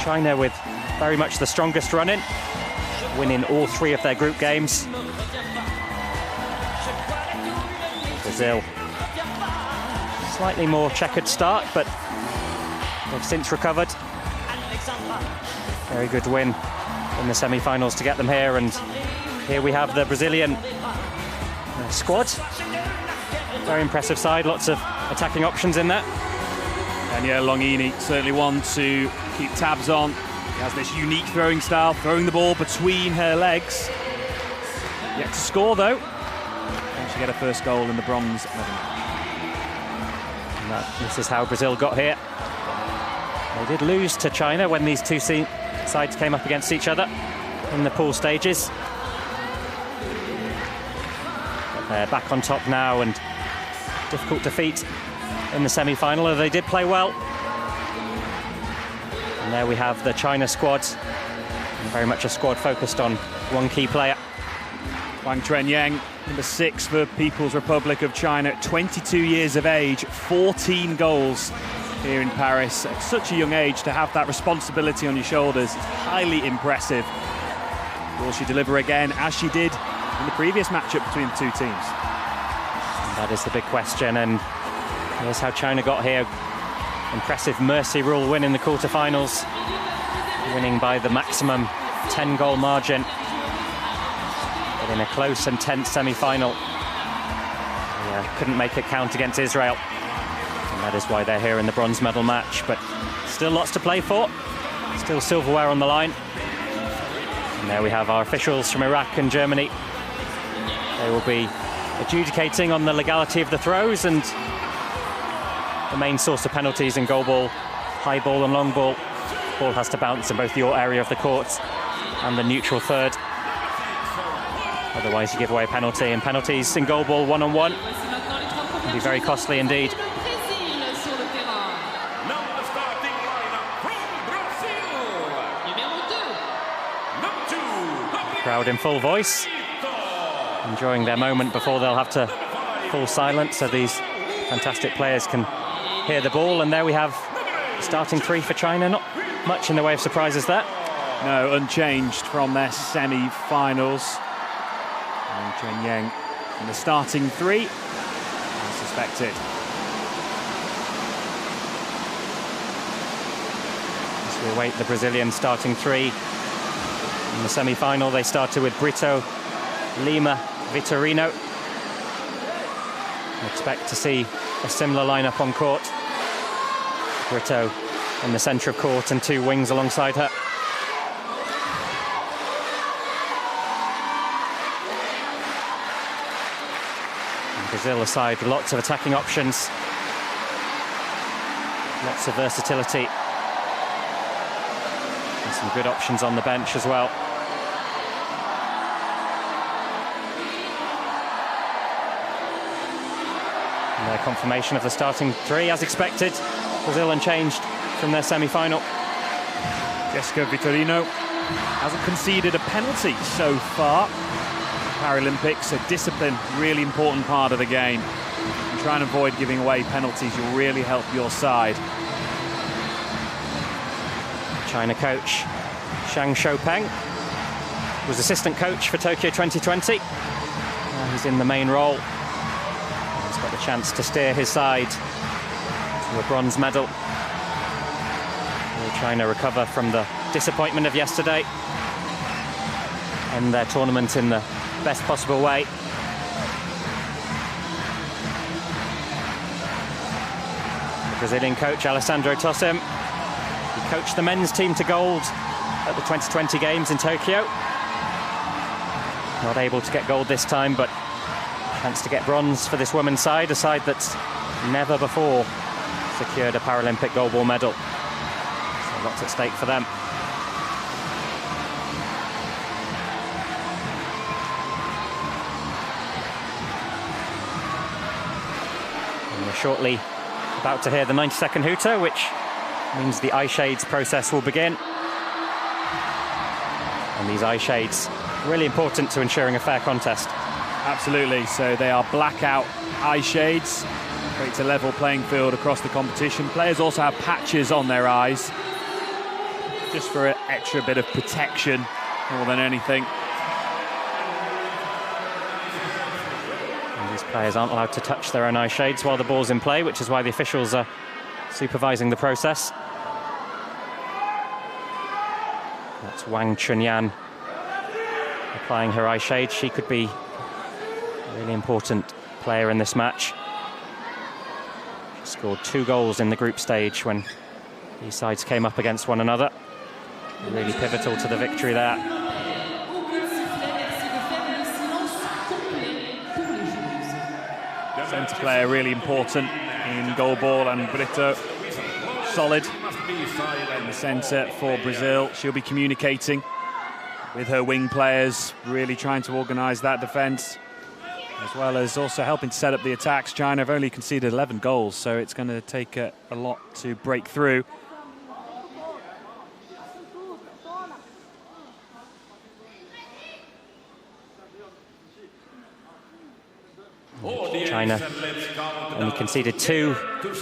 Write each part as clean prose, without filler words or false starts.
China with very much the strongest run-in, winning all 3 of their group games. Brazil, slightly more checkered start, but they've since recovered. Very good win in the semi-finals to get them here, and here we have the Brazilian squad. Very impressive side, lots of attacking options in there. Danielle Longhini, certainly one to keep tabs on. She has this unique throwing style, throwing the ball between her legs. Yet to score though, and she get her first goal in the bronze medal match. This is how Brazil got here. They did lose to China when these two sides came up against each other in the pool stages. But they're back on top now, and difficult defeat in the semi-final, although they did play well. And there we have the China squad, very much a squad focused on one key player. Wang Chunyan, number 6 for People's Republic of China, 22 years of age, 14 goals here in Paris. At such a young age, to have that responsibility on your shoulders is highly impressive. Will she deliver again, as she did in the previous matchup between the two teams? That is the big question, and here's how China got here. Impressive mercy rule win in the quarterfinals, winning by the maximum 10-goal margin. But in a close and tense semi-final, couldn't make it count against Israel. And that is why they're here in the bronze medal match. But still lots to play for. Still silverware on the line. And there we have our officials from Iraq and Germany. They will be adjudicating on the legality of the throws and the main source of penalties in goalball, high ball and long ball. Ball has to bounce in both your area of the court and the neutral third. Otherwise you give away a penalty, and penalties in goalball one-on-one can be very costly indeed. Crowd in full voice, enjoying their moment before they'll have to fall silent, so these fantastic players can hear the ball. And there we have starting 3 for China. Not much in the way of surprises there. No, unchanged from their semi-finals. And Chunhong in the starting 3, as suspected. As we await the Brazilian starting 3. In the semi-final, they started with BRITO, LIMA, VITORINO. I expect to see a similar lineup on court. BRITO in the centre of court and 2 wings alongside her. And Brazil aside, lots of attacking options, lots of versatility, and some good options on the bench as well. And their confirmation of the starting 3, as expected. Brazil unchanged from their semi-final. Jessica Vitorino hasn't conceded a penalty so far. Paralympics, so discipline, really important part of the game. And try and avoid giving away penalties, you'll really help your side. China coach ZHANG Xiaopeng was assistant coach for Tokyo 2020. He's in the main role. He's got the chance to steer his side to a bronze medal. Will China recover from the disappointment of yesterday and their tournament in the best possible way? The Brazilian coach Alessandro TOSIM, he coached the men's team to gold at the 2020 Games in Tokyo. Not able to get gold this time, but chance to get bronze for this women's side, a side that's never before secured a Paralympic goalball medal. So lots at stake for them. And we're shortly about to hear the 90-second hooter, which means the eye shades process will begin. And these eye shades, really important to ensuring a fair contest. Absolutely, so they are blackout eye shades, creates a level playing field across the competition. Players also have patches on their eyes. just for an extra bit of protection more than anything. And these players aren't allowed to touch their own eye shades while the ball's in play, which is why the officials are supervising the process. That's WANG Chunyan applying her eye shade. She could be a really important player in this match. She scored 2 goals in the group stage when these sides came up against one another. Really pivotal to the victory there. Centre player really important in Goalball, and BRITO solid in the centre for Brazil. She'll be communicating with her wing players, really trying to organise that defence, as well as also helping to set up the attacks. China have only conceded 11 goals, so it's going to take a lot to break through. China only conceded 2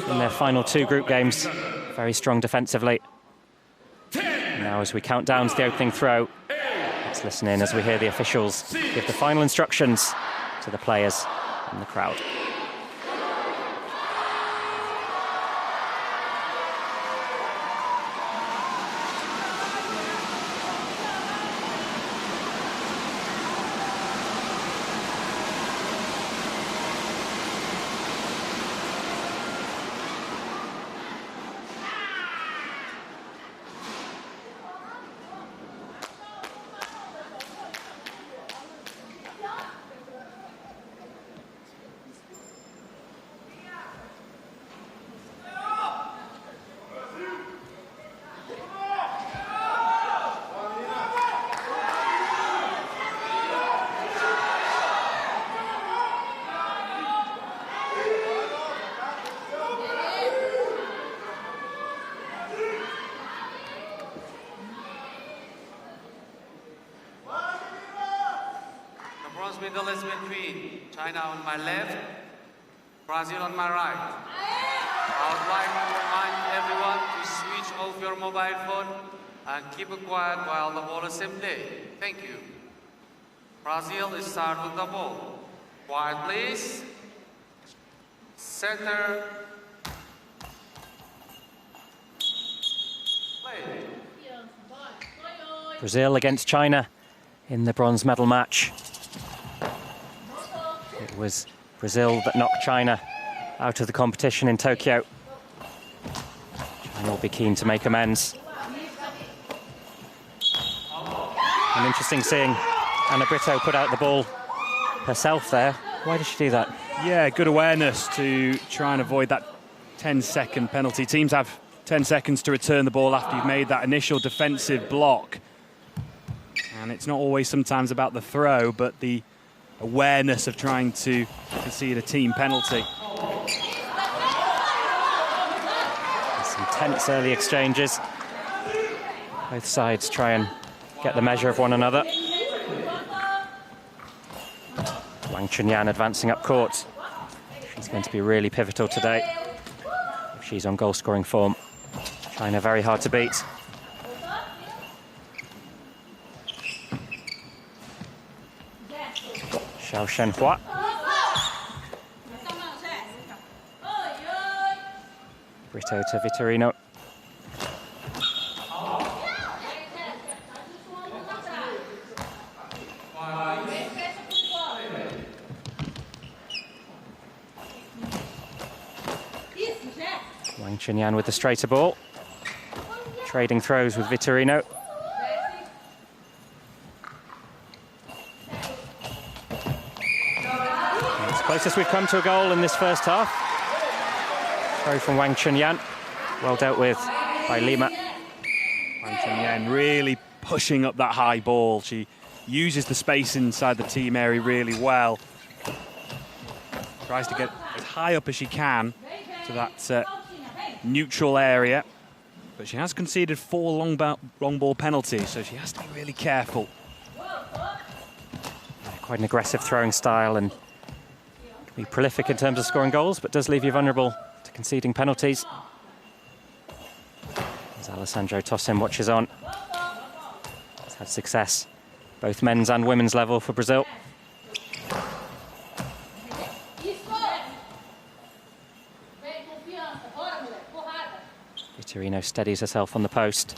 in their final 2 group games. Very strong defensively. Now as we count down to the opening throw, let's listen in as we hear the officials give the final instructions to the players and the crowd. Middle is between China on my left, Brazil on my right. I would like to remind everyone to switch off your mobile phone and keep it quiet while the ball is in play. Thank you. Brazil is start with the ball. Quiet, please. Center. Play. Brazil against China in the bronze medal match. It was Brazil that knocked China out of the competition in Tokyo. China will be keen to make amends. And interesting seeing Anna Brito put out the ball herself there. Why did she do that? Yeah, good awareness to try and avoid that 10-second penalty. Teams have 10 seconds to return the ball after you've made that initial defensive block. And it's not always sometimes about the throw, but the awareness of trying to concede a team penalty. Some tense early exchanges. Both sides try and get the measure of one another. WANG Chunyan advancing up court. She's going to be really pivotal today if she's on goal-scoring form. China very hard to beat. Xiao Zhenhua. Brito to Vitorino. WANG Chunyan with the straighter ball. Trading throws with Vitorino. Closest we've come to a goal in this first half. Throw from WANG Chunyan. Well dealt with by LIMA. WANG Chunyan really pushing up that high ball. She uses the space inside the team area really well. Tries to get as high up as she can to that neutral area. But she has conceded 4 long ball penalties, so she has to be really careful. Quite an aggressive throwing style and can be prolific in terms of scoring goals, but does leave you vulnerable to conceding penalties. As Alessandro TOSIM watches on. He's had success, both men's and women's level for Brazil. VITORINO steadies herself on the post.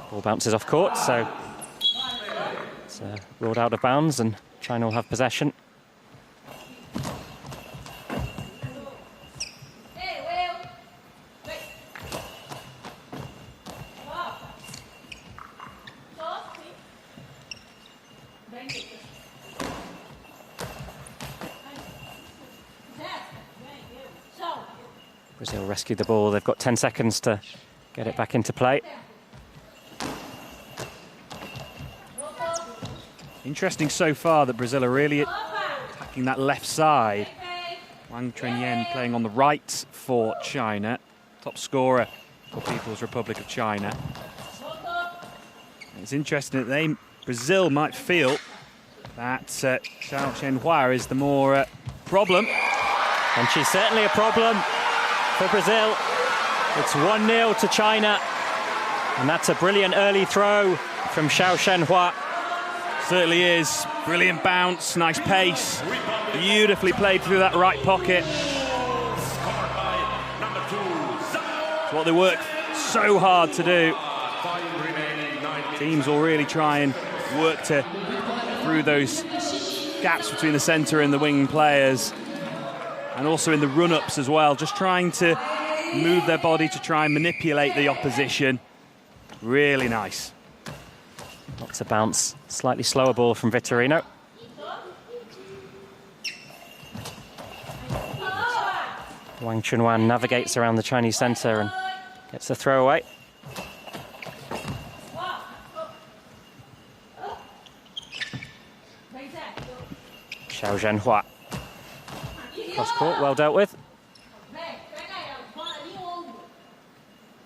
Ball bounces off court, so it's ruled out of bounds, and China will have possession. Brazil rescued the ball. They've got 10 seconds to get it back into play. Interesting so far that Brazil are really attacking that left side. Wang Chunyan playing on the right for China, top scorer for People's Republic of China. It's interesting that Brazil might feel that CAO Zhenhua is the more problem. And she's certainly a problem for Brazil. It's 1-0 to China, and that's a brilliant early throw from CAO Zhenhua. Certainly is. Brilliant bounce, nice pace. Beautifully played through that right pocket. It's what they work so hard to do. Teams will really try and work through those gaps between the centre and the wing players, and also in the run-ups as well, just trying to move their body to try and manipulate the opposition. Really nice. Lots of bounce, slightly slower ball from VITORINO. Wang Chunhua navigates around the Chinese centre and gets the throw away. CAO Zhenhua. Cross court, well dealt with.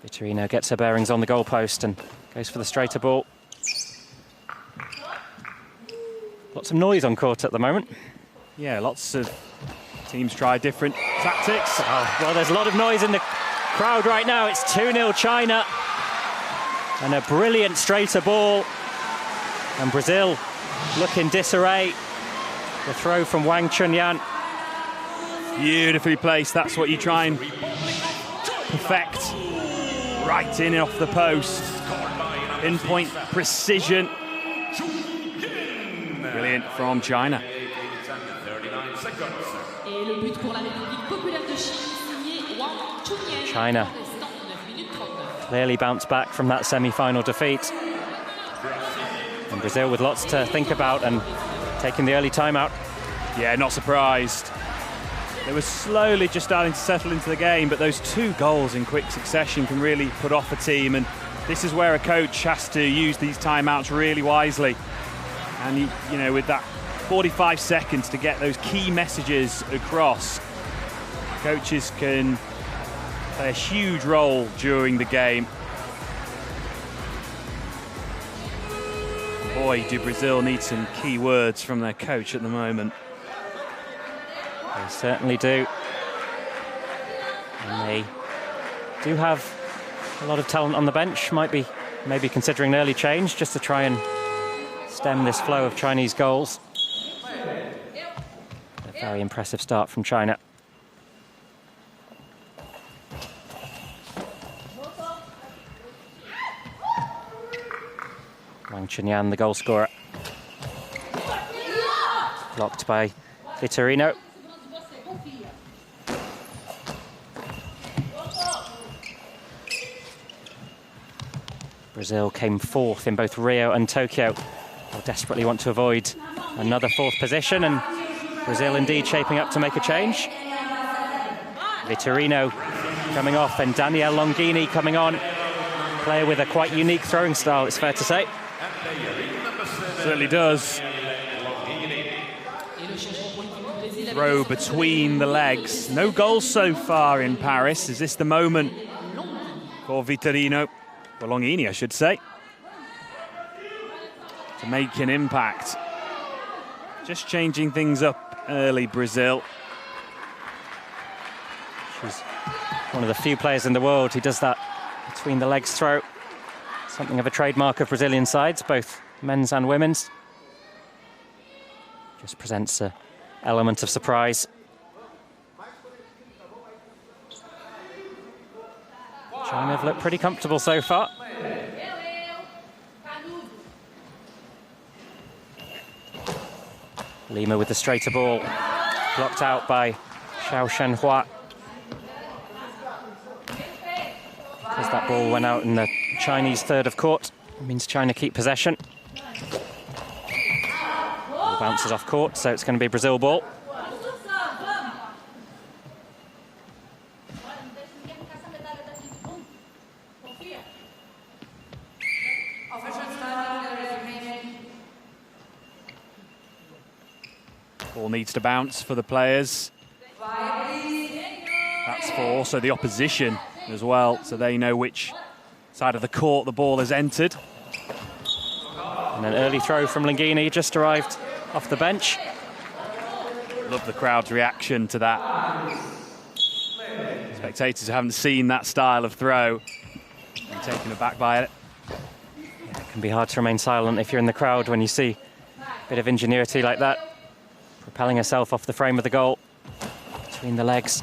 VITORINO gets her bearings on the goalpost and goes for the straighter ball. Lots of noise on court at the moment. Yeah, lots of teams try different tactics. Oh, well, there's a lot of noise in the crowd right now. It's 2-0 China. And a brilliant straighter ball. And Brazil look in disarray. The throw from Wang Chunyan. Beautifully placed. That's what you try and perfect. Right in and off the post. Pinpoint precision. Brilliant from China. China clearly bounced back from that semi-final defeat. And Brazil with lots to think about and taking the early timeout. Yeah, not surprised. They were slowly just starting to settle into the game, but those 2 goals in quick succession can really put off a team, and this is where a coach has to use these timeouts really wisely. And, you know, with that 45 seconds to get those key messages across, coaches can play a huge role during the game. Boy, do Brazil need some key words from their coach at the moment. They certainly do. And they do have a lot of talent on the bench. Might be maybe considering an early change just to try and stem this flow of Chinese goals. A very impressive start from China. Wang Chunyan, the goal scorer. Blocked by VITORINO. Brazil came 4th in both Rio and Tokyo. They'll desperately want to avoid another 4th position, and Brazil indeed shaping up to make a change. VITORINO coming off and Danielle LONGHINI coming on. Player with a quite unique throwing style, it's fair to say. Certainly does. Throw between the legs. No goals so far in Paris. Is this the moment for VITORINO? For LONGHINI, I should say, to make an impact. Just changing things up early, Brazil. She's one of the few players in the world who does that between the legs throw. Something of a trademark of Brazilian sides, both men's and women's. Just presents an element of surprise. China have looked pretty comfortable so far. Lima with the straighter ball, blocked out by CAO Zhenhua. Because that ball went out in the Chinese third of court, it means China keep possession. Ball bounces off court, so it's going to be Brazil ball. Ball needs to bounce for the players. That's for also the opposition as well, so they know which side of the court the ball has entered. And an early throw from LONGHINI, just arrived off the bench. Love the crowd's reaction to that. Spectators haven't seen that style of throw and taken aback by it. Yeah, it can be hard to remain silent if you're in the crowd when you see a bit of ingenuity like that. Propelling herself off the frame of the goal, between the legs.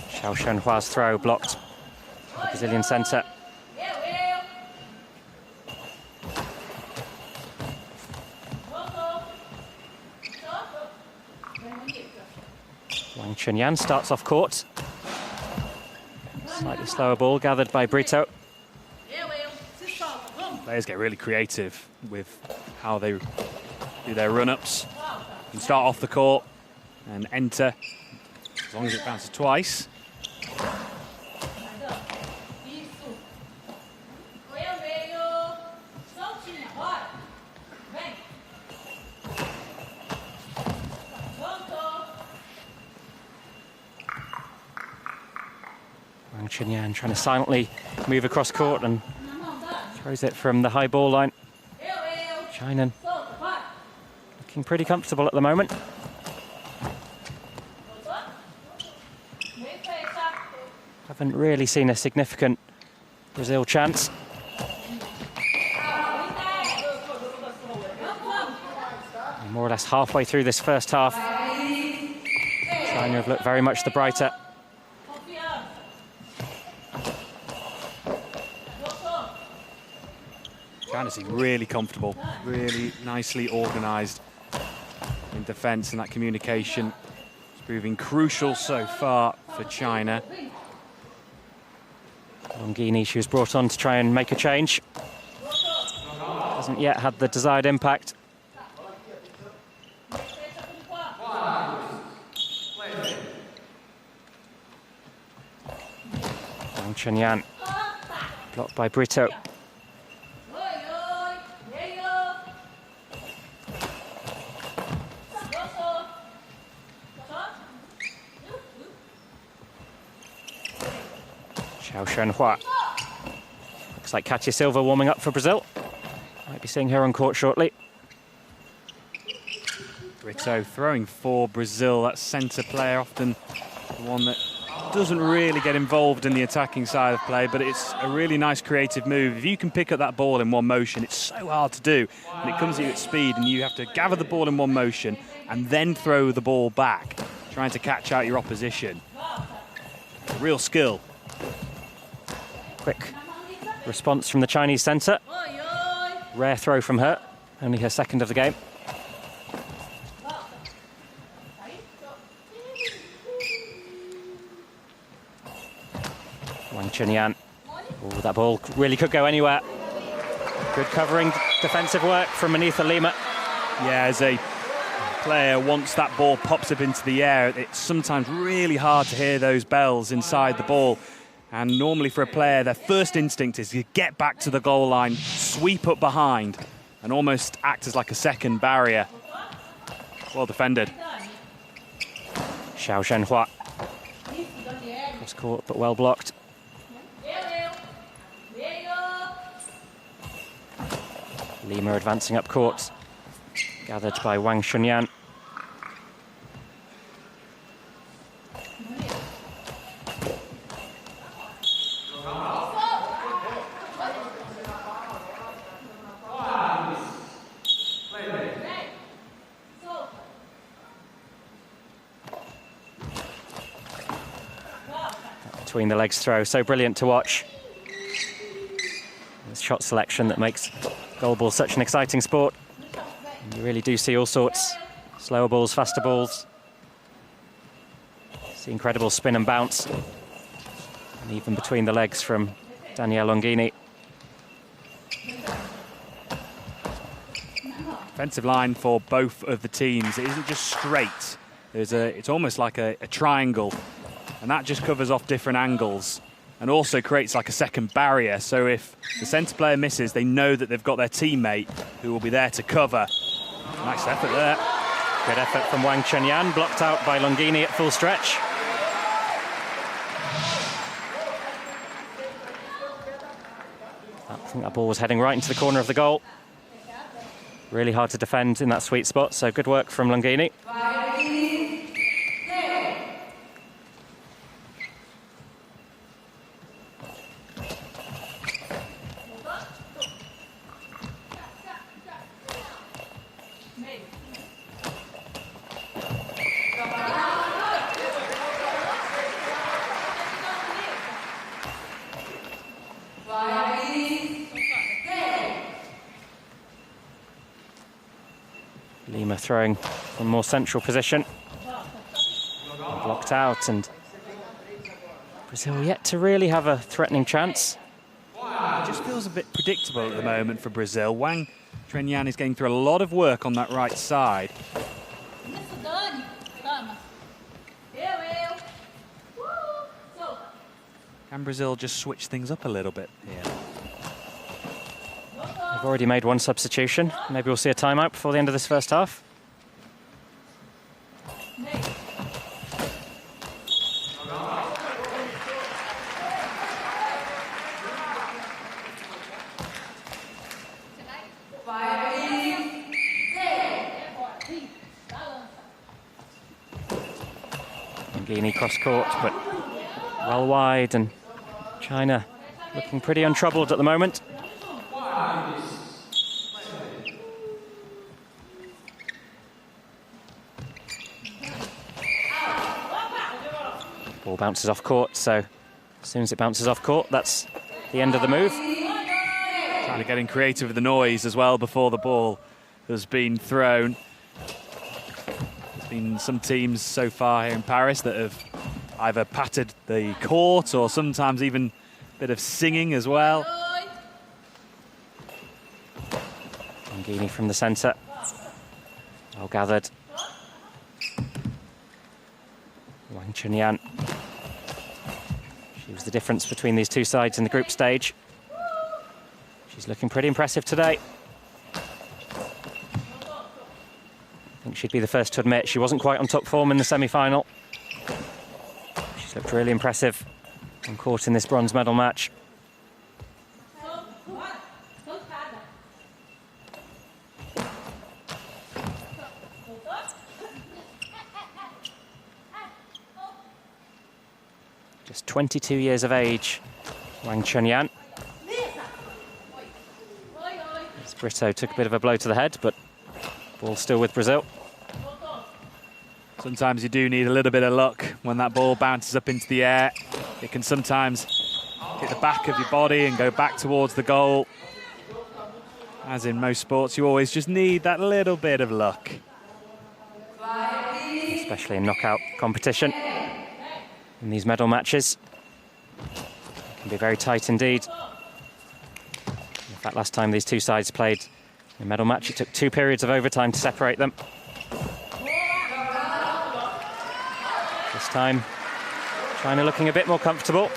CAO Zhenhua's throw blocked the Brazilian centre. WANG Chunyan starts off court. Slightly slower ball gathered by BRITO. Players get really creative with how they do their run-ups. You can start off the court and enter, as long as it bounces twice. WANG Chunyan trying to silently move across court and throws it from the high ball line. China looking pretty comfortable at the moment. Haven't really seen a significant Brazil chance. And more or less halfway through this first half, China have looked very much the brighter. China seem really comfortable, really nicely organised in defence, and that communication is proving crucial so far for China. LONGHINI, she was brought on to try and make a change. Hasn't yet had the desired impact. WANG Chunyan, blocked by BRITO. CAO Zhenhua. Looks like Katia Silva warming up for Brazil. Might be seeing her on court shortly. BRITO throwing for Brazil, that centre player, often the one that doesn't really get involved in the attacking side of play, but it's a really nice creative move. If you can pick up that ball in one motion, it's so hard to do. And it comes at you at speed, and you have to gather the ball in one motion and then throw the ball back, trying to catch out your opposition. Real skill. Quick response from the Chinese centre. Rare throw from her, only her second of the game. WANG Chunyan. Oh, that ball really could go anywhere. Good covering defensive work from Manitha Lima. Yeah, as a player, once that ball pops up into the air, it's sometimes really hard to hear those bells inside the ball. And normally for a player, their first instinct is to get back to the goal line, sweep up behind, and almost act as like a second barrier. Well defended. CAO Zhenhua. Cross court, but well blocked. Lima advancing up court, gathered by WANG Chunyan. between the legs throw, so brilliant to watch. It's shot selection that makes goalball such an exciting sport. And you really do see all sorts, slower balls, faster balls. See incredible spin and bounce, and even between the legs from Danielle Longhini. Defensive line for both of the teams. It isn't just straight. It's almost like a triangle, and that just covers off different angles and also creates like a second barrier. So if the centre player misses, they know that they've got their teammate who will be there to cover. Nice effort there. Good effort from WANG Chunyan, blocked out by Longhini at full stretch. I think that ball was heading right into the corner of the goal. Really hard to defend in that sweet spot, so good work from Longhini. LIMA throwing from a more central position. Blocked out, and Brazil yet to really have a threatening chance. It just feels a bit predictable at the moment for Brazil. WANG Chunyan is getting through a lot of work on that right side. Can Brazil just switch things up a little bit here? They've already made one substitution. Maybe we'll see a timeout before the end of this first half. Longhini cross-court, but well wide, and China looking pretty untroubled at the moment. Ball bounces off court, so as soon as it bounces off court, that's the end of the move. Trying to getting creative with the noise as well before the ball has been thrown. There's been some teams so far here in Paris that have either patted the court or sometimes even a bit of singing as well. Longhini from the centre. Well gathered. WANG Chunyan. She was the difference between these two sides in the group stage. She's looking pretty impressive today. I think she'd be the first to admit she wasn't quite on top form in the semi-final. She's looked really impressive on court in this bronze medal match. Just 22 years of age, WANG Chunyan. As BRITO took a bit of a blow to the head, but ball still with Brazil. Sometimes you do need a little bit of luck when that ball bounces up into the air. It can sometimes hit the back of your body and go back towards the goal. As in most sports, you always just need that little bit of luck. Especially in knockout competition. In these medal matches, it can be very tight indeed. In fact, last time these two sides played a medal match, it took 2 periods of overtime to separate them. This time, China looking a bit more comfortable.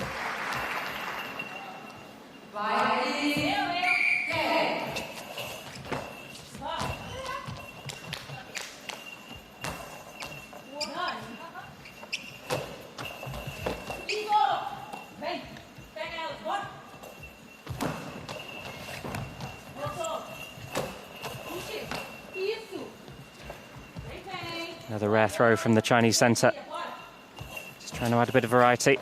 Another rare throw from the Chinese centre. Just trying to add a bit of variety.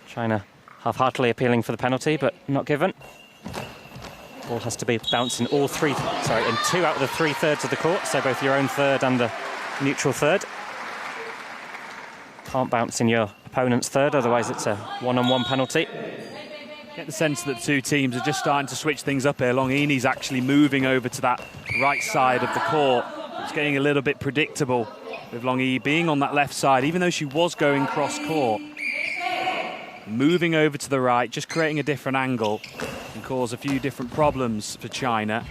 China half-heartedly appealing for the penalty, but not given. Ball has to be bounced in in 2 out of the 3 thirds of the court, so both your own third and the neutral third. Can't bounce in your opponent's third, otherwise it's a one-on-one penalty. Get the sense that the two teams are just starting to switch things up here. LONGHINI's actually moving over to that right side of the court. It's getting a little bit predictable with LONGHINI being on that left side, even though she was going cross-court. Moving over to the right, just creating a different angle can cause a few different problems for China.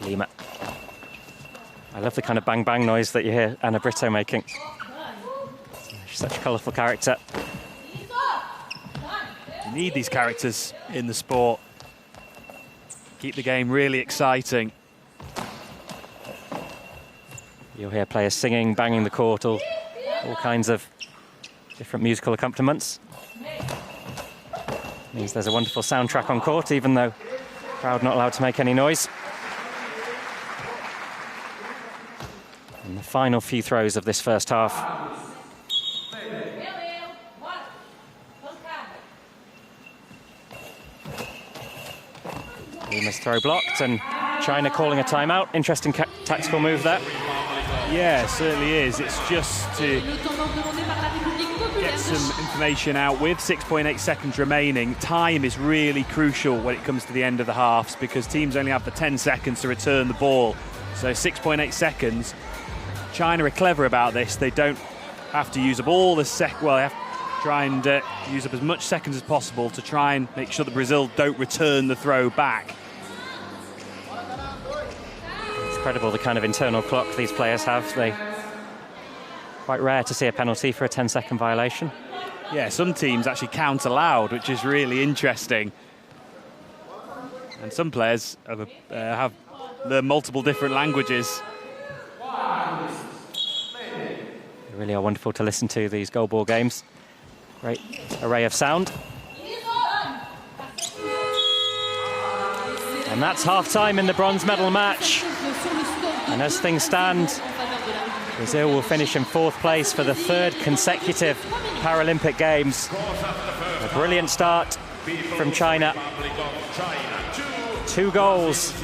LIMA. I love the kind of bang-bang noise that you hear Anna BRITO making. She's such a colourful character. You need these characters in the sport. Keep the game really exciting. You'll hear players singing, banging the court, all kinds of different musical accompaniments. Means there's a wonderful soundtrack on court, even though the crowd not allowed to make any noise. And the final few throws of this first half. Lima's throw blocked, and China calling a timeout. Interesting tactical move there. Yeah, it certainly is. It's just to get some information out with 6.8 seconds remaining. Time is really crucial when it comes to the end of the halves because teams only have the 10 seconds to return the ball. So 6.8 seconds. China are clever about this. They don't have to use up all the well, they have to try and use up as much seconds as possible to try and make sure that Brazil don't return the throw back. It's incredible the kind of internal clock these players have. Quite rare to see a penalty for a 10-second violation. Yeah, some teams actually count aloud, which is really interesting. And some players have learned multiple different languages. They really are wonderful to listen to, these goalball games. Great array of sound. And that's half-time in the bronze medal match. And as things stand, Brazil will finish in 4th place for the 3rd consecutive Paralympic Games. A brilliant start from China. 2 goals,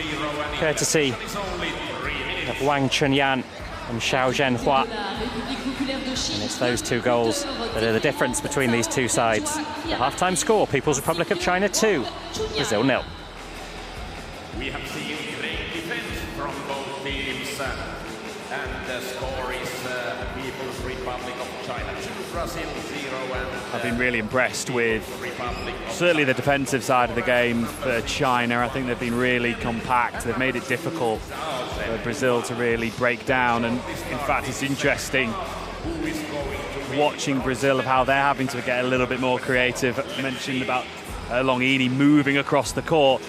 courtesy of WANG Chunyan and CAO Zhenhua. And it's those 2 goals that are the difference between these two sides. The half-time score, People's Republic of China 2, Brazil 0. We have seen great defense from both teams, and the score is People's Republic of China 2, Brazil 0. I've been really impressed with certainly the defensive side of the game for China. I think they've been really compact. They've made it difficult for Brazil to really break down. And in fact, it's interesting watching Brazil of how they're having to get a little bit more creative. I mentioned about LONGHINI moving across the court.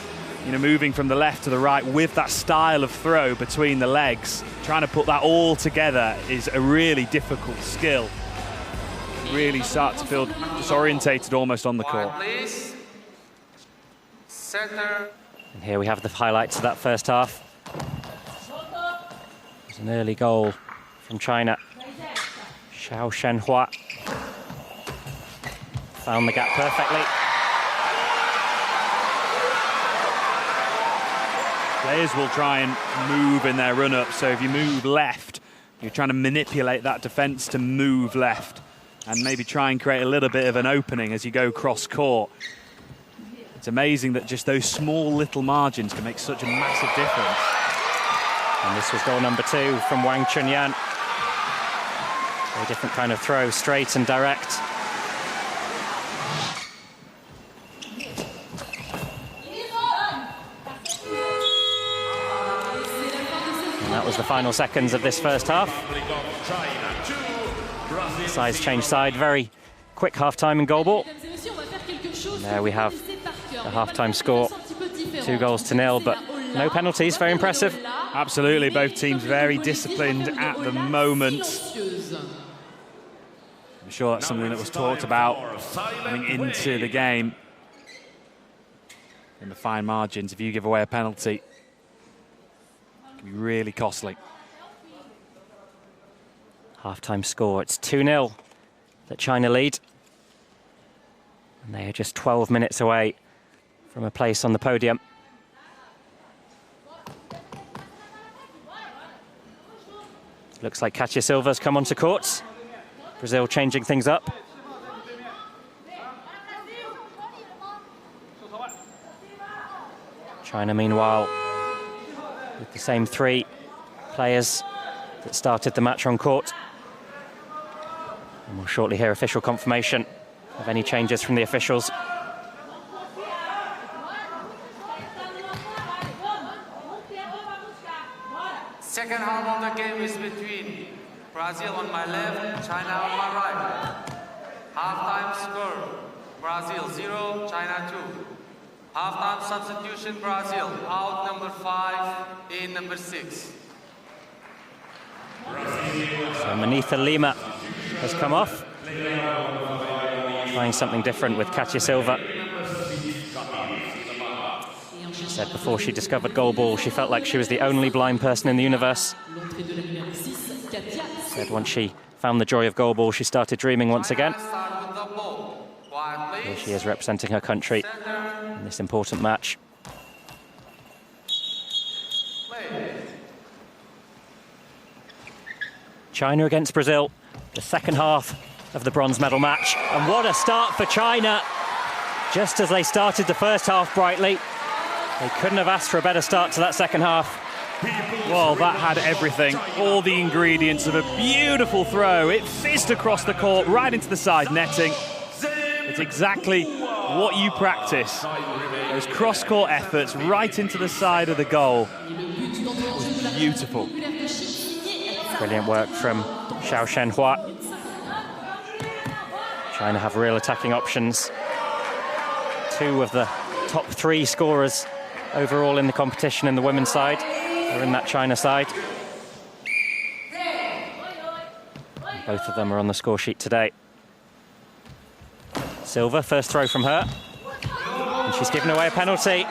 You know, moving from the left to the right with that style of throw between the legs. Trying to put that all together is a really difficult skill. Really start to feel disorientated almost on the court. Please. Center. And here we have the highlights of that first half. There's an early goal from China. CAO Zhenhua found the gap perfectly. Players will try and move in their run-up, so if you move left, you're trying to manipulate that defence to move left and maybe try and create a little bit of an opening as you go cross-court. It's amazing that just those small little margins can make such a massive difference. And this was goal number 2 from WANG Chunyan. A different kind of throw, straight and direct. That was the final seconds of this first half. Sides change side, very quick half-time in goalball. And there we have the half-time score, 2-0, but no penalties, very impressive. Absolutely, both teams very disciplined at the moment. I'm sure that's something that was talked about coming into the game. In the fine margins, if you give away a penalty, be really costly. Half-time score, it's 2-0 that China lead. And they are just 12 minutes away from a place on the podium. Looks like Katia Silva's come onto court. Brazil changing things up. China, meanwhile, with the same 3 players that started the match on court. And we'll shortly hear official confirmation of any changes from the officials. Second half of the game is between Brazil on my left, China on my right. Halftime score, Brazil 0, China 2. Halftime substitution, Brazil out number 5, in number 6. So Manitha Lima has come off. Trying something different with Katia Silva. She said before she discovered goalball, she felt like she was the only blind person in the universe. Said once she found the joy of goalball, she started dreaming once again. Here she is representing her country in this important match. China against Brazil, the second half of the bronze medal match. And what a start for China. Just as they started the first half brightly, they couldn't have asked for a better start to that second half. Well, that had everything, all the ingredients of a beautiful throw. It fizzed across the court, right into the side netting. It's exactly what you practice. Those cross-court efforts right into the side of the goal. It was beautiful. Brilliant work from Xiao Zhenhua. China have real attacking options. 2 of the top 3 scorers overall in the competition in the women's side are in that China side. And both of them are on the score sheet today. Silva, first throw from her. And she's given away a penalty.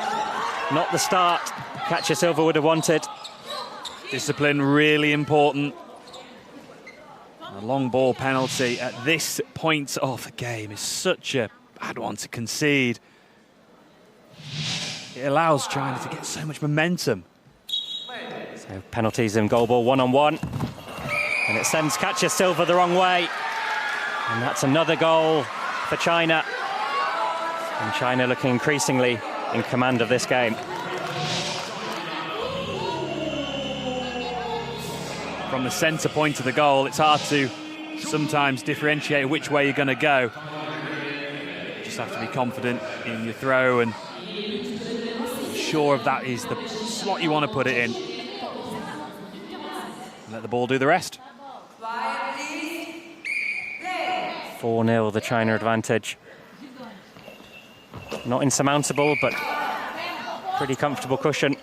Not the start Katia Silva would have wanted. Discipline really important. A long ball penalty at this point of the game is such a bad one to concede. It allows China to get so much momentum. So penalties in goalball 1-on-1. And it sends Katia Silva the wrong way. And that's another goal for China. And China looking increasingly in command of this game. From the centre point of the goal, it's hard to sometimes differentiate which way you're going to go. You just have to be confident in your throw and sure of that is the slot you want to put it in. Let the ball do the rest. 4-0 the China advantage. Not insurmountable, but pretty comfortable cushion.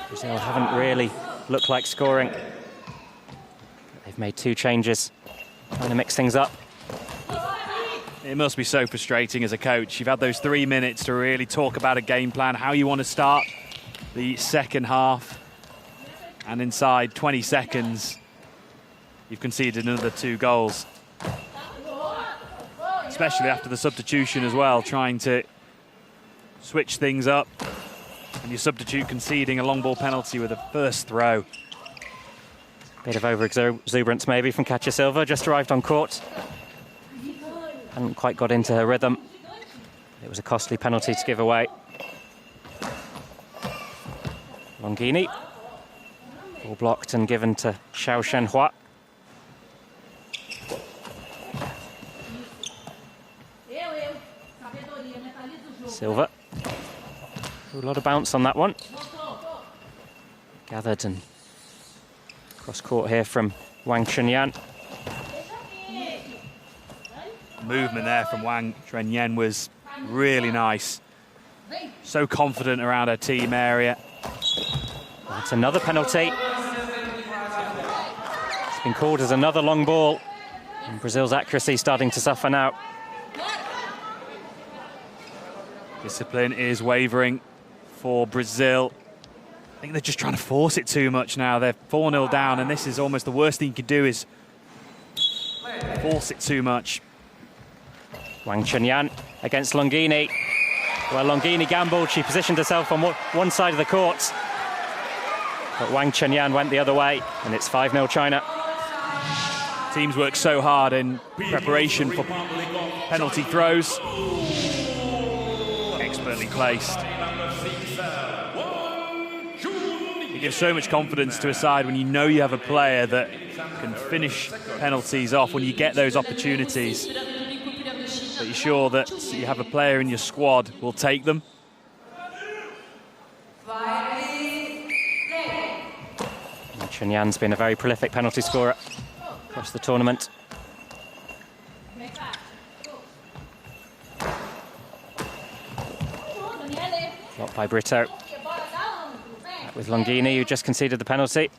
Brazil haven't really looked like scoring. They've made 2 changes, trying to mix things up. It must be so frustrating as a coach. You've had those 3 minutes to really talk about a game plan, how you want to start the second half. And inside 20 seconds, you've conceded another 2 goals. Especially after the substitution as well, trying to switch things up. And your substitute conceding a long ball penalty with a first throw. Bit of over-exuberance maybe from Katia Silva, just arrived on court. Hadn't quite got into her rhythm. It was a costly penalty to give away. LONGHINI. Ball blocked and given to Xiao Zhenhua. Silva. A lot of bounce on that one. Gathered and cross court here from WANG Chunyan. Movement there from WANG Chunyan was really nice. So confident around her team area. That's another penalty. It's been called as another long ball. And Brazil's accuracy starting to suffer now. Discipline is wavering for Brazil. I think they're just trying to force it too much now. They're 4-0 down, and this is almost the worst thing you can do is force it too much. WANG Chunyan against LONGHINI. Well, LONGHINI gambled. She positioned herself on one side of the court. But WANG Chunyan went the other way, and it's 5-0 China. Teams work so hard in preparation for penalty throws. Expertly placed. It gives so much confidence to a side when you know you have a player that can finish penalties off when you get those opportunities. But you're sure that you have a player in your squad who will take them. Chunyan's been a very prolific penalty scorer across the tournament. Blocked by BRITO. Back with LONGHINI, who just conceded the penalty.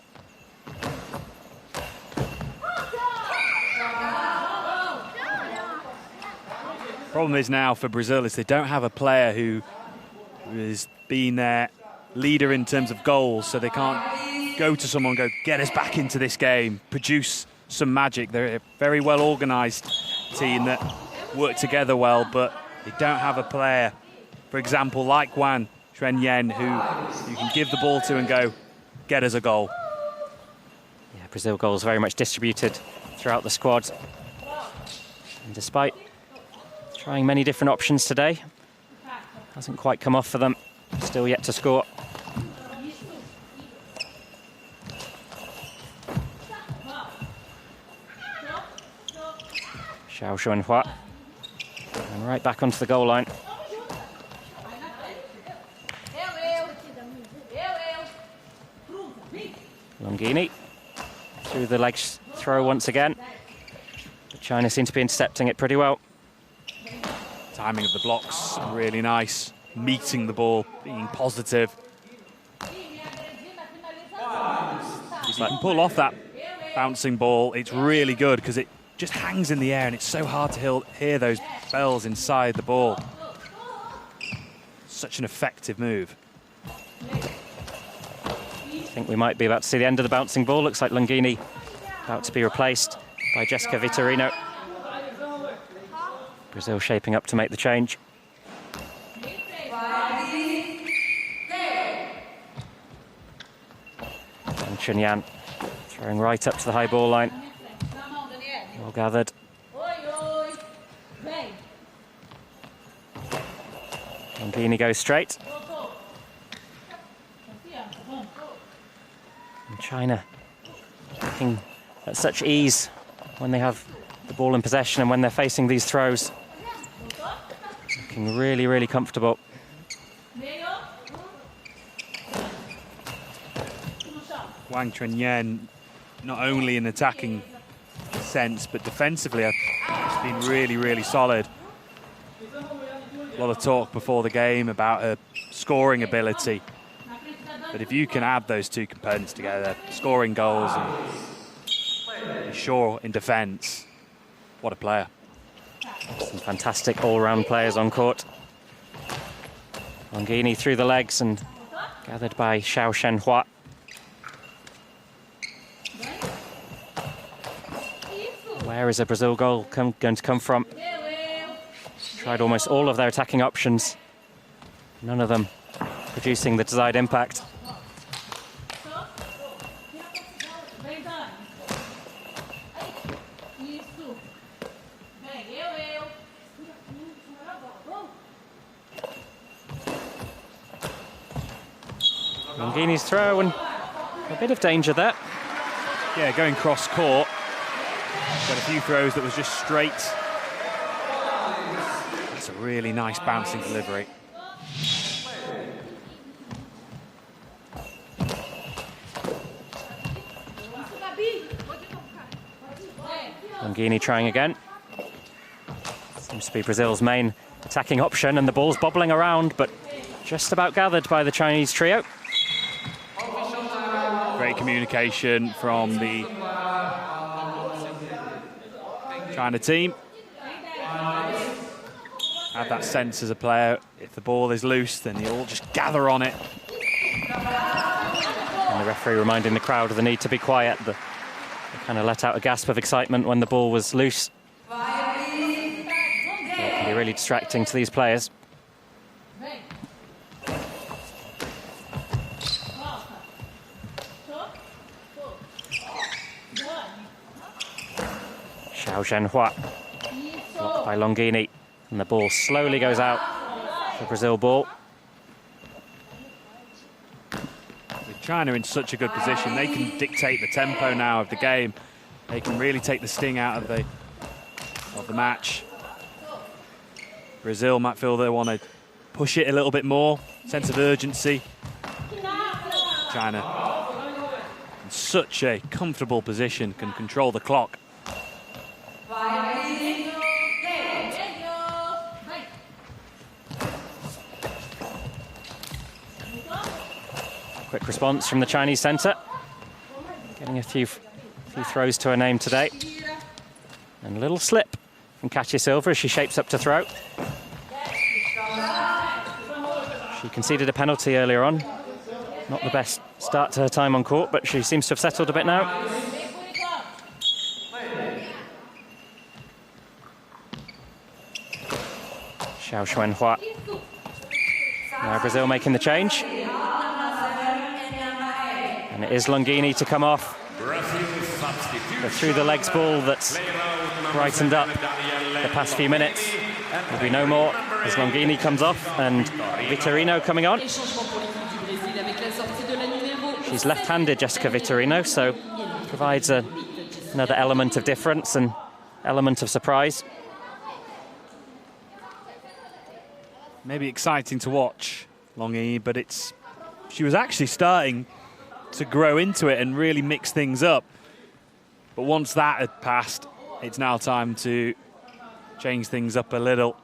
Problem is now for Brazil is they don't have a player who has been their leader in terms of goals, so they can't go to someone and go, get us back into this game, produce some magic. They're a very well organised team that work together well, but they don't have a player, for example, like WANG Chunyan, who you can give the ball to and go, get us a goal. Yeah, Brazil goals very much distributed throughout the squad. And despite trying many different options today, hasn't quite come off for them. Still yet to score. CAO Zhenhua. And right back onto the goal line. LONGHINI through the legs throw once again. But China seem to be intercepting it pretty well. Timing of the blocks, really nice. Meeting the ball, being positive. If you can pull off that bouncing ball, it's really good because it just hangs in the air and it's so hard to hear those bells inside the ball. Such an effective move. I think we might be about to see the end of the bouncing ball. Looks like LONGHINI about to be replaced by Jessica VITORINO. Brazil shaping up to make the change. And Chunyan throwing right up to the high ball line. Well gathered. LONGHINI goes straight. And China looking at such ease when they have the ball in possession and when they're facing these throws. Looking really, really comfortable. WANG Chunyan, not only in attacking sense, but defensively, has been really, really solid. A lot of talk before the game about her scoring ability. But if you can add those two components together, scoring goals and be sure in defence, what a player. Some fantastic all-round players on court. LONGHINI through the legs and gathered by CAO Zhenhua. Where is a Brazil goal going to come from? Tried almost all of their attacking options. None of them producing the desired impact. LONGHINI's throw and a bit of danger there. Yeah, going cross court. Got a few throws that was just straight. That's a really nice bouncing delivery. LONGHINI trying again. Seems to be Brazil's main attacking option, and the ball's bobbling around, but just about gathered by the Chinese trio. Great communication from the China team. Have that sense as a player. If the ball is loose, then you all just gather on it. And the referee reminding the crowd of the need to be quiet. They kind of let out a gasp of excitement when the ball was loose. It can be really distracting to these players. CAO Zhenhua, blocked by Longhini, and the ball slowly goes out for Brazil ball. With China in such a good position, they can dictate the tempo now of the game. They can really take the sting out of the match. Brazil might feel they want to push it a little bit more, sense of urgency. China, in such a comfortable position, can control the clock. Quick response from the Chinese centre. Getting a few throws to her name today. And a little slip from Katia Silva as she shapes up to throw. She conceded a penalty earlier on. Not the best start to her time on court, but she seems to have settled a bit now. Xiao Zhenhua. Now Brazil making the change. And it is Longhini to come off. The through the legs ball that's brightened up the past few minutes. There'll be no more as Longhini comes off and Vitorino coming on. She's left-handed, Jessica Vitorino, so provides another element of difference and element of surprise. Maybe exciting to watch, Longhini, but she was actually starting to grow into it and really mix things up. But once that had passed, it's now time to change things up a little.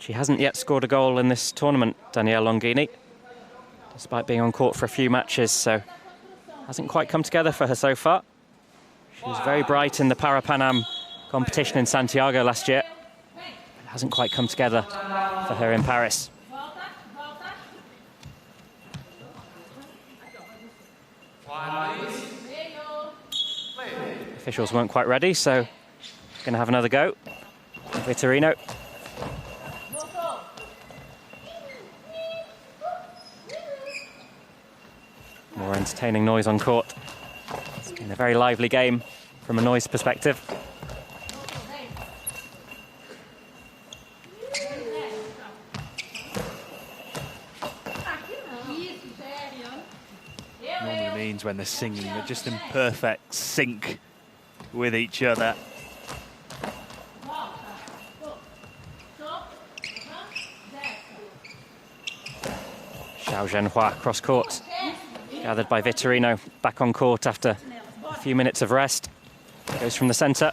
She hasn't yet scored a goal in this tournament, Danielle Longhini, despite being on court for a few matches, so hasn't quite come together for her so far. She was very bright in the Para-Pan Am competition in Santiago last year. It hasn't quite come together for her in Paris. Officials weren't quite ready, so going to have another go. Vitorino. More entertaining noise on court. It's been a very lively game from a noise perspective. Normally means when they're singing, they're just in perfect sync with each other. Xiao Zhenhua cross court, gathered by Vitorino, back on court after a few minutes of rest. Goes from the centre.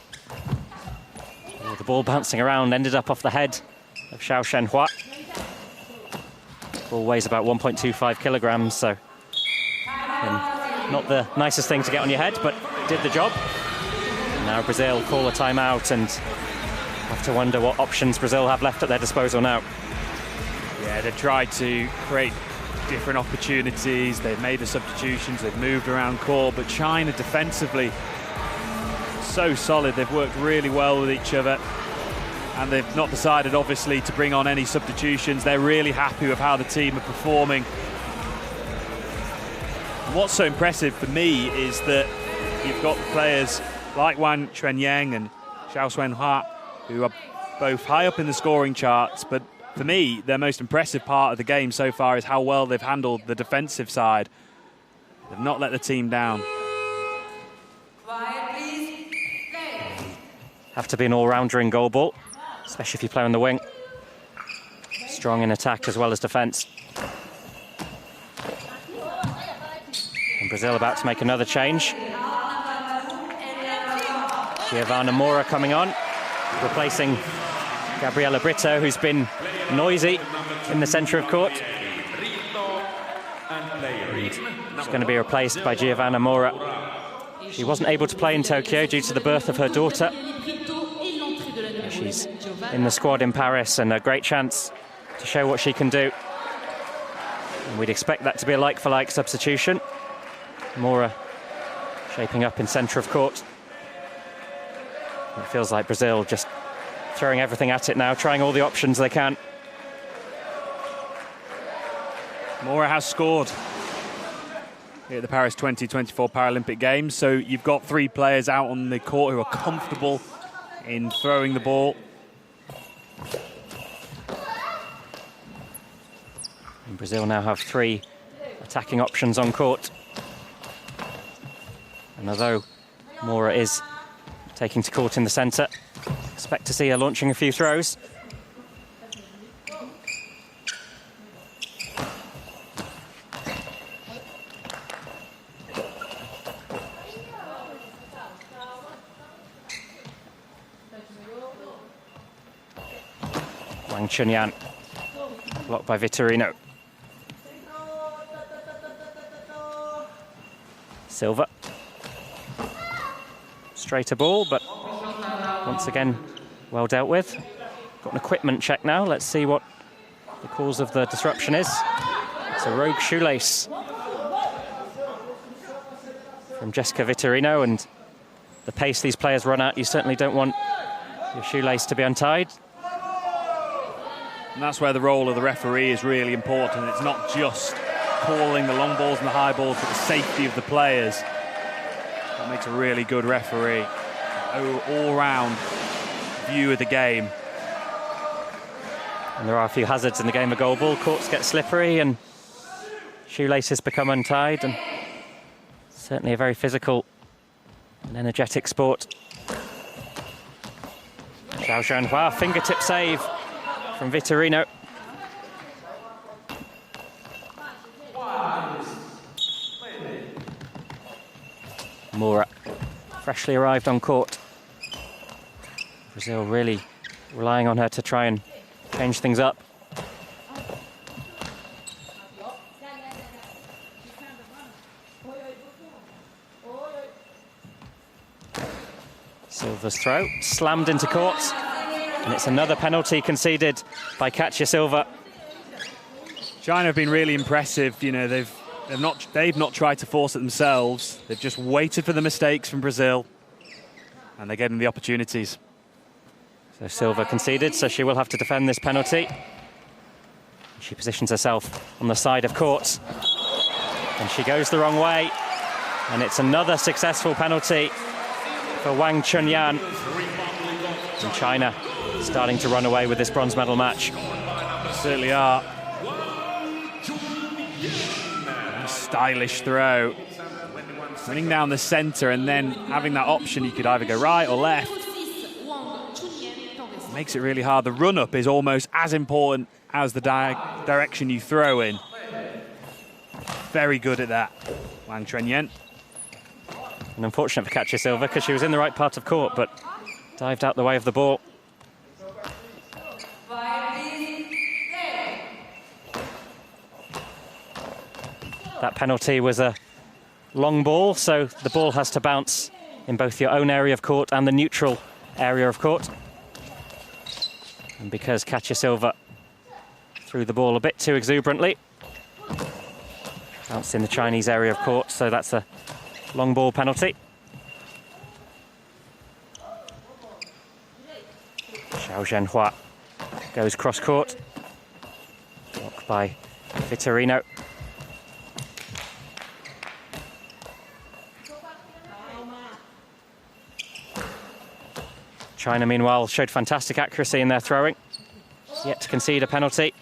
Oh, the ball bouncing around, ended up off the head of Xiao Zhenhua. Ball weighs about 1.25 kilograms, so not the nicest thing to get on your head, but did the job. And now Brazil call a timeout and have to wonder what options Brazil have left at their disposal now. Yeah, they've tried to create different opportunities, they've made the substitutions, they've moved around court, but China defensively so solid. They've worked really well with each other, and they've not decided obviously to bring on any substitutions. They're really happy with how the team are performing. And what's so impressive for me is that you've got players like WANG Chunyan and Xiao Zhenhua, who are both high up in the scoring charts, but for me, their most impressive part of the game so far is how well they've handled the defensive side. They've not let the team down. Have to be an all-rounder in goalball, especially if you play on the wing. Strong in attack as well as defence. And Brazil about to make another change. Geovana MOURA coming on, replacing Gabriela BRITO, who's been noisy in the centre of court. She's going to be replaced by Geovana MOURA. She wasn't able to play in Tokyo due to the birth of her daughter. She's in the squad in Paris and a great chance to show what she can do. And we'd expect that to be a like-for-like substitution. MOURA shaping up in centre of court. It feels like Brazil just throwing everything at it now, trying all the options they can. MOURA has scored here at the Paris 2024 Paralympic Games. So you've got 3 players out on the court who are comfortable in throwing the ball. And Brazil now have 3 attacking options on court. And although MOURA is taking to court in the centre, expect to see her launching a few throws. WANG Chunyan, blocked by Vitorino. Silva. Straighter ball, but once again, well dealt with. Got an equipment check now. Let's see what the cause of the disruption is. It's a rogue shoelace from Jessica Vitorino, and the pace these players run at, you certainly don't want your shoelace to be untied. And that's where the role of the referee is really important. It's not just calling the long balls and the high balls, but the safety of the players. That makes a really good referee. All-round view of the game. And there are a few hazards in the game of goalball. Courts get slippery and shoelaces become untied, and certainly a very physical and energetic sport. CAO Zhenhua, fingertip save from Vitorino. MOURA freshly arrived on court. Brazil really relying on her to try and change things up. Silva's throw, slammed into court, and it's another penalty conceded by Katia Silva. China have been really impressive. You know, they've not tried to force it themselves. They've just waited for the mistakes from Brazil, and they're getting the opportunities. So Silva conceded, so she will have to defend this penalty. She positions herself on the side of court, and she goes the wrong way, and it's another successful penalty for WANG Chunyan. And China starting to run away with this bronze medal match. Certainly are. Stylish throw. Running down the centre and then having that option, you could either go right or left. Makes it really hard. The run-up is almost as important as the direction you throw in. Very good at that, WANG Chunyan. And unfortunate for Katia Silva because she was in the right part of court, but dived out the way of the ball. That penalty was a long ball, so the ball has to bounce in both your own area of court and the neutral area of court. And because Katia Silva threw the ball a bit too exuberantly, bounced in the Chinese area of court, so that's a long ball penalty. CAO Zhenhua goes cross court, blocked by Vitorino. China, meanwhile, showed fantastic accuracy in their throwing. Yet to concede a penalty.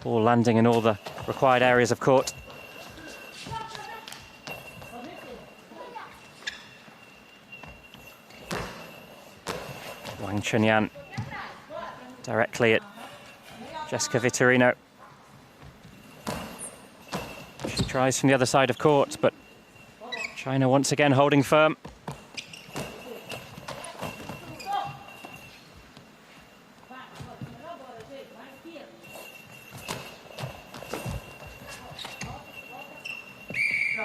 Ball landing in all the required areas of court. WANG Chunyan directly at Jessica Vitorino. She tries from the other side of court, but China once again holding firm.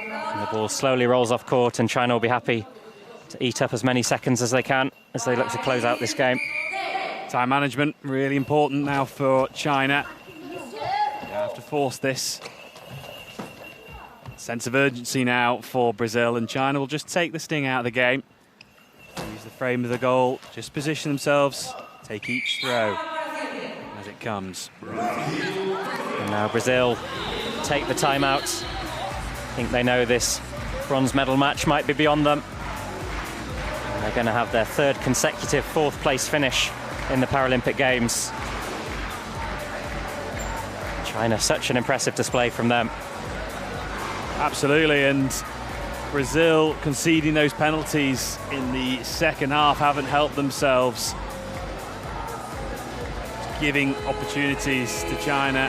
And the ball slowly rolls off court, and China will be happy to eat up as many seconds as they can as they look to close out this game. Time management, really important now for China. They have to force this. Sense of urgency now for Brazil, and China will just take the sting out of the game. Use the frame of the goal, just position themselves, take each throw as it it comes. And now Brazil take the timeout. I think they know this bronze medal match might be beyond them. And they're going to have their third consecutive fourth place finish in the Paralympic Games. China, such an impressive display from them. Absolutely, and Brazil conceding those penalties in the second half haven't helped themselves. Giving opportunities to China.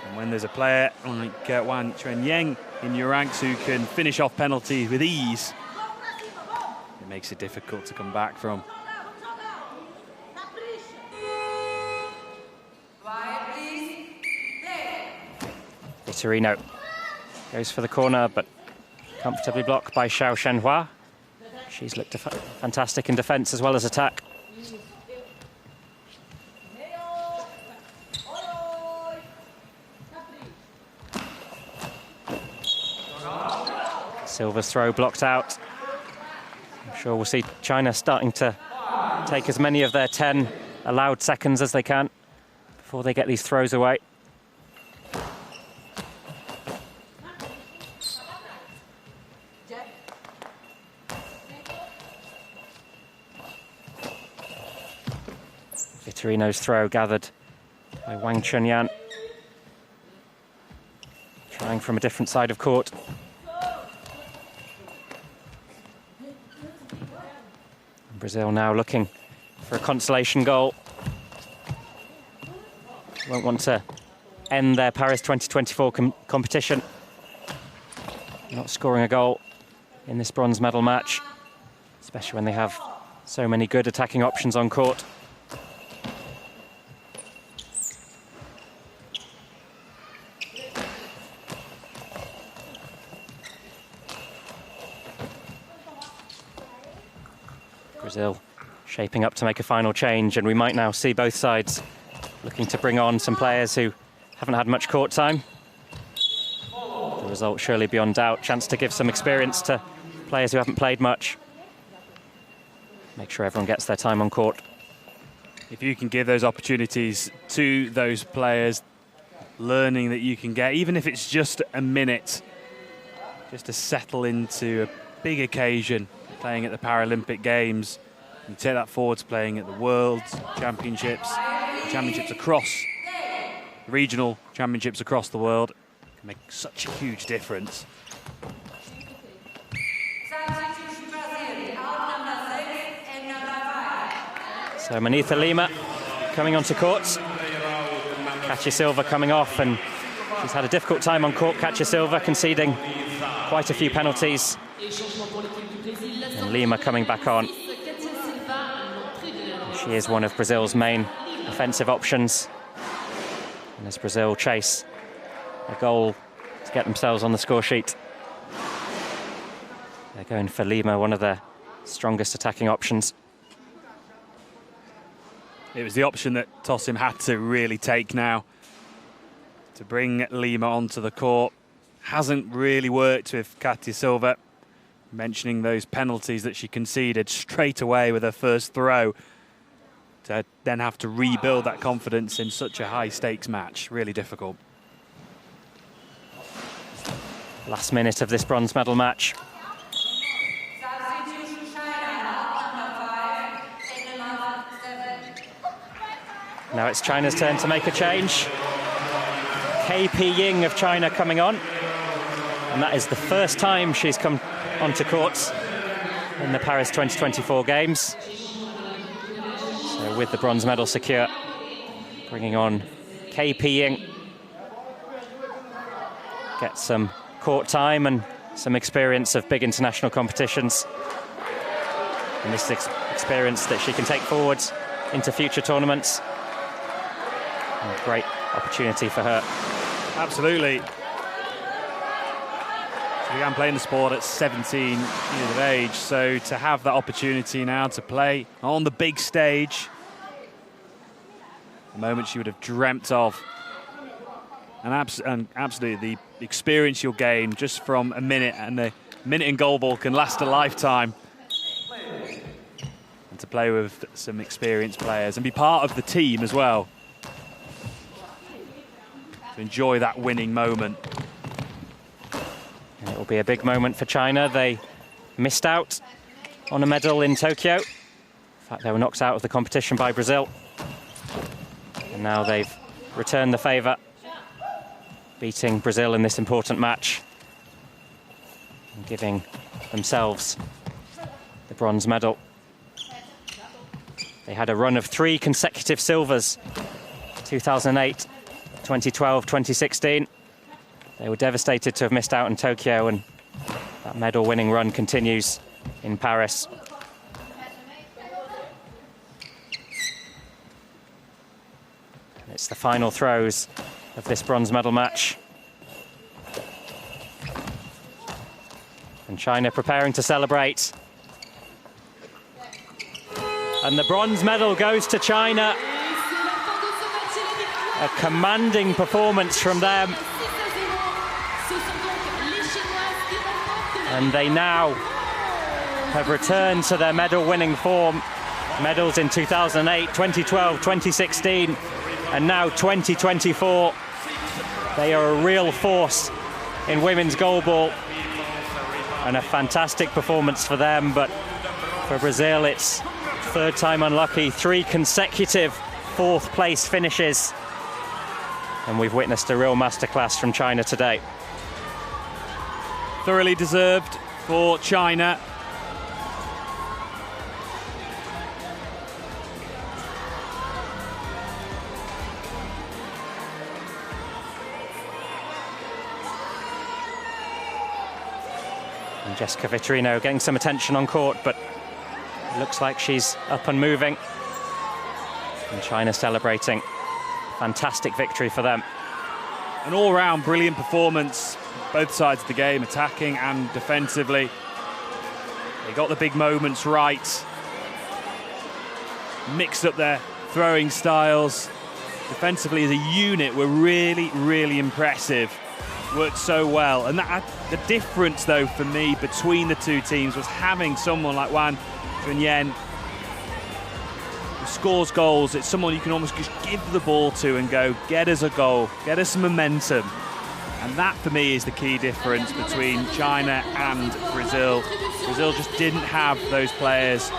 And when there's a player like WANG Chunyan in your ranks who can finish off penalties with ease, it makes it difficult to come back from. VITORINO goes for the corner, but comfortably blocked by CAO Zhenhua. She's looked fantastic in defence as well as attack. Silva's throw blocked out. I'm sure we'll see China starting to take as many of their 10 allowed seconds as they can before they get these throws away. VITORINO's throw gathered by WANG Chunyan. Trying from a different side of court. And Brazil now looking for a consolation goal. Won't want to end their Paris 2024 competition not scoring a goal in this bronze medal match, especially when they have so many good attacking options on court. Brazil shaping up to make a final change, and we might now see both sides looking to bring on some players who haven't had much court time. The result surely beyond doubt. Chance to give some experience to players who haven't played much. Make sure everyone gets their time on court. If you can give those opportunities to those players, learning that you can get, even if it's just a minute, just to settle into a big occasion, playing at the Paralympic Games, and take that forward to playing at the World Championships, across, regional championships across the world, can make such a huge difference. So Manitha Lima coming onto court. Katia Silva coming off, and she's had a difficult time on court. Katia Silva conceding quite a few penalties. And Lima coming back on. She is one of Brazil's main offensive options. And as Brazil chase a goal to get themselves on the score sheet, they're going for Lima, one of their strongest attacking options. It was the option that TOSIM had to really take now, to bring Lima onto the court. Hasn't really worked with Katia Silva, mentioning those penalties that she conceded straight away with her first throw, to then have to rebuild that confidence in such a high-stakes match. Really difficult. Last minute of this bronze medal match. Now it's China's turn to make a change. Peiying of China coming on. And that is the first time she's come onto court in the Paris 2024 Games. So with the bronze medal secure, bringing on Peiying. Get some court time and some experience of big international competitions. And this is experience that she can take forward into future tournaments. And a great opportunity for her. Absolutely. She began playing the sport at 17 years of age, so to have that opportunity now to play on the big stage, a moment she would have dreamt of. And absolutely, the experience you'll gain just from a minute, and a minute in goalball can last a lifetime. And to play with some experienced players and be part of the team as well. To enjoy that winning moment. And it will be a big moment for China. They missed out on a medal in Tokyo. In fact, they were knocked out of the competition by Brazil. And now they've returned the favour, beating Brazil in this important match and giving themselves the bronze medal. They had a run of 3 consecutive silvers, 2008, 2012, 2016. They were devastated to have missed out in Tokyo, and that medal-winning run continues in Paris. And it's the final throws of this bronze medal match. And China preparing to celebrate. And the bronze medal goes to China. A commanding performance from them. And they now have returned to their medal-winning form. Medals in 2008, 2012, 2016, and now 2024. They are a real force in women's goalball. And a fantastic performance for them, but for Brazil, it's third time unlucky, 3 consecutive 4th place finishes. And we've witnessed a real masterclass from China today. Thoroughly deserved for China. And Jessica VITORINO getting some attention on court, but it looks like she's up and moving. And China celebrating. Fantastic victory for them. An all-round brilliant performance, both sides of the game, attacking and defensively. They got the big moments right. Mixed up their throwing styles. Defensively as a unit were really, really impressive. Worked so well. And the difference, though, for me between the two teams was having someone like WANG Chunyan who scores goals. It's someone you can almost just give the ball to and go, get us a goal, get us some momentum. And that, for me, is the key difference between China and Brazil. Brazil just didn't have those players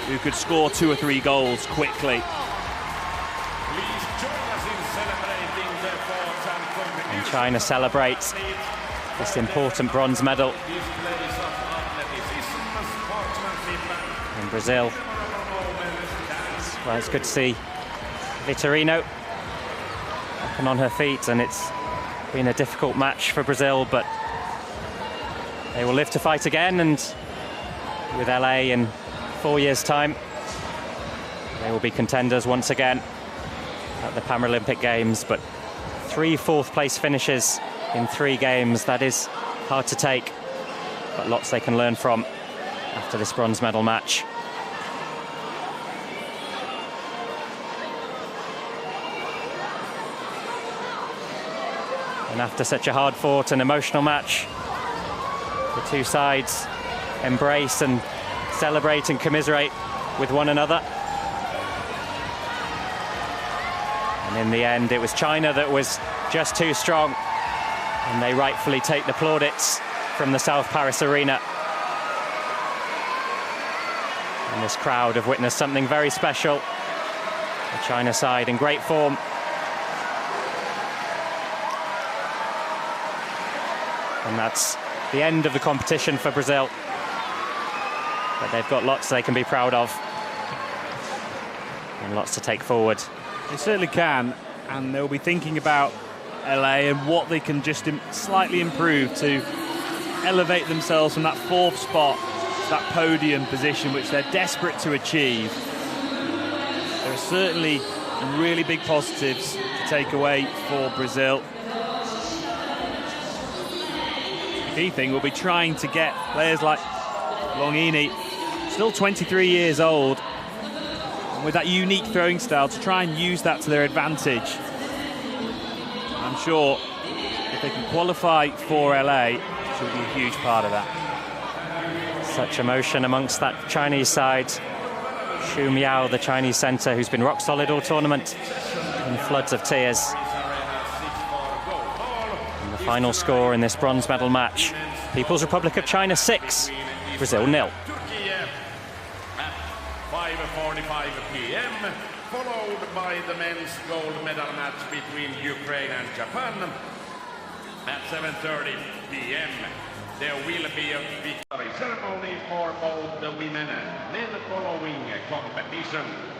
who could score 2 or 3 goals quickly. And China celebrates this important bronze medal. And Brazil, well, it's good to see VITORINO up and on her feet, and it's been a difficult match for Brazil, but they will live to fight again, and with LA in 4 years' time, they will be contenders once again at the Paralympic Games. But 3 4th place finishes in 3 games, that is hard to take, but lots they can learn from after this bronze medal match. And after such a hard-fought and emotional match, the two sides embrace and celebrate and commiserate with one another. And in the end, it was China that was just too strong, and they rightfully take the plaudits from the South Paris arena. And this crowd have witnessed something very special. The China side in great form. And that's the end of the competition for Brazil. But they've got lots they can be proud of, and lots to take forward. They certainly can, and they'll be thinking about LA and what they can just slightly improve to elevate themselves from that 4th spot to that podium position, which they're desperate to achieve. There are certainly really big positives to take away for Brazil. The key thing will be trying to get players like LONGHINI, still 23 years old, and with that unique throwing style, to try and use that to their advantage. I'm sure if they can qualify for LA, she'll be a huge part of that. Such emotion amongst that Chinese side. Xu Miao, the Chinese centre, who's been rock solid all tournament, in floods of tears. And the final score in this bronze medal match, People's Republic of China 6, Brazil 0. 5:45 p.m., followed by the men's gold medal match between Ukraine and Japan. At 7:30 p.m., there will be a victory ceremony for both the women and men following competition.